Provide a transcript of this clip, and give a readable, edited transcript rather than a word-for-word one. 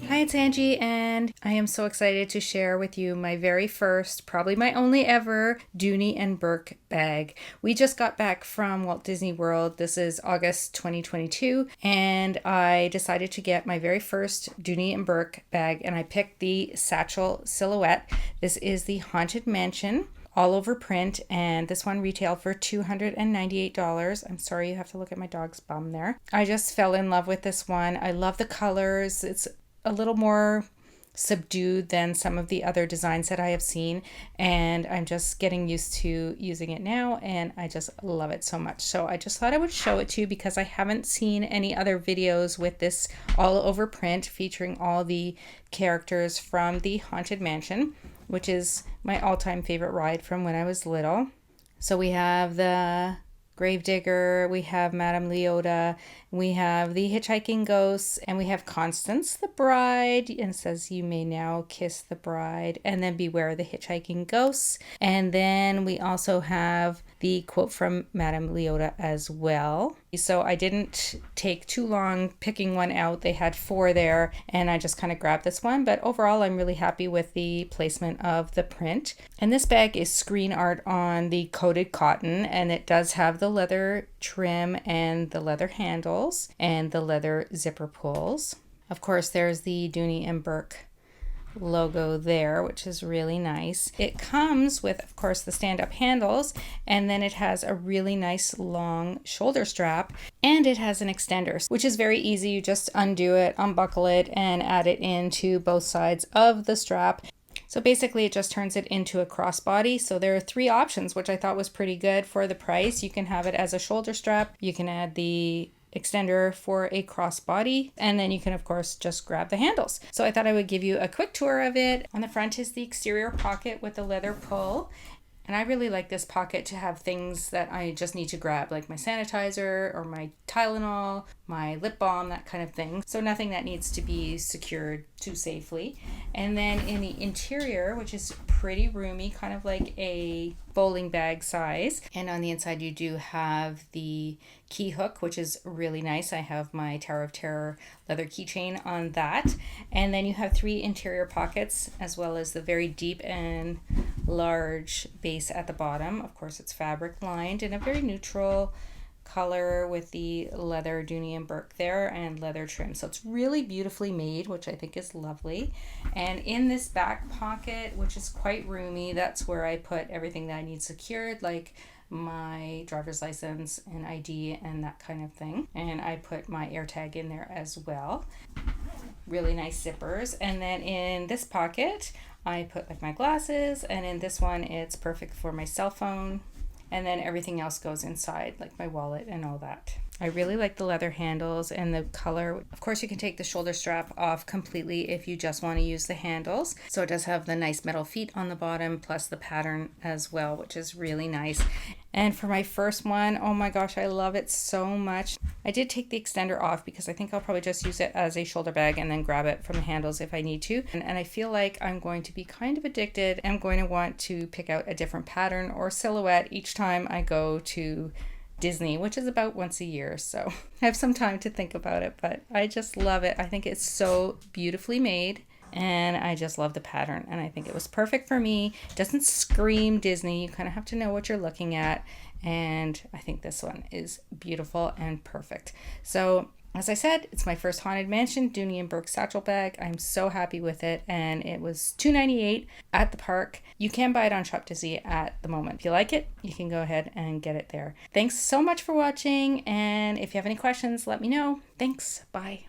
Hi, it's Angie, and I am so excited to share with you my very first, probably my only ever, Dooney and Bourke bag. We just got back from Walt Disney World. This is August 2022, and I decided to get my very first Dooney and Bourke bag, and I picked the Satchel silhouette. This is the Haunted Mansion all over print, and this one retailed for $298. I'm sorry, you have to look at my dog's bum there. I just fell in love with this one. I love the colors. It's a little more subdued than some of the other designs that I have seen, and I'm just getting used to using it now, and I just love it so much. So I just thought I would show it to you because I haven't seen any other videos with this all over print featuring all the characters from the Haunted Mansion, which is my all-time favorite ride from when I was little. So we have the Gravedigger, we have Madame Leota, we have the Hitchhiking Ghosts, and we have Constance the Bride, and it says you may now kiss the bride, and then beware the Hitchhiking Ghosts. And then we also have the quote from Madame Leota as well. So I didn't take too long picking one out. They had 4 there, and I just kind of grabbed this one. But overall, I'm really happy with the placement of the print. And this bag is screen art on the coated cotton, and it does have the leather trim and the leather handles and the leather zipper pulls. Of course, there's the Dooney and Bourke logo there, which is really nice. It comes with, of course, the stand-up handles, and then it has a really nice long shoulder strap, and it has an extender, which is very easy. You just undo it, unbuckle it, and add it into both sides of the strap. So basically it just turns it into a crossbody. So there are 3 options, which I thought was pretty good for the price. You can have it as a shoulder strap, you can add the extender for a crossbody, and then you can of course just grab the handles. So I thought I would give you a quick tour of it. On the front is the exterior pocket with the leather pull, and I really like this pocket to have things that I just need to grab, like my sanitizer or my Tylenol, my lip balm, that kind of thing. So nothing that needs to be secured too safely. And then in the interior, which is pretty roomy, kind of like a bowling bag size. And on the inside you do have the key hook, which is really nice. I have my Tower of Terror leather keychain on that. And then you have 3 interior pockets, as well as the very deep and large base at the bottom. Of course, it's fabric lined in a very neutral color with the leather Dooney and Bourke there and leather trim. So it's really beautifully made, which I think is lovely. And in this back pocket, which is quite roomy, that's where I put everything that I need secured, like my driver's license and ID and that kind of thing. And I put my AirTag in there as well. Really nice zippers. And then in this pocket, I put like my glasses, and in this one, it's perfect for my cell phone. And then everything else goes inside, like my wallet and all that. I really like the leather handles and the color. Of course, you can take the shoulder strap off completely if you just want to use the handles. So it does have the nice metal feet on the bottom, plus the pattern as well, which is really nice. And for my first one, oh my gosh, I love it so much. I did take the extender off because I think I'll probably just use it as a shoulder bag and then grab it from the handles if I need to. And I feel like I'm going to be kind of addicted. I'm going to want to pick out a different pattern or silhouette each time I go to Disney, which is about once a year. So I have some time to think about it, but I just love it. I think it's so beautifully made, and I just love the pattern, and I think it was perfect for me. It doesn't scream Disney. You kind of have to know what you're looking at, and I think this one is beautiful and perfect. So as I said, it's my first Haunted Mansion Dooney and Bourke satchel bag. I'm so happy with it, and it was $298 at the park. You can buy it on Shop Disney at the moment. If you like it, you can go ahead and get it there. Thanks so much for watching, and if you have any questions, let me know. Thanks. Bye.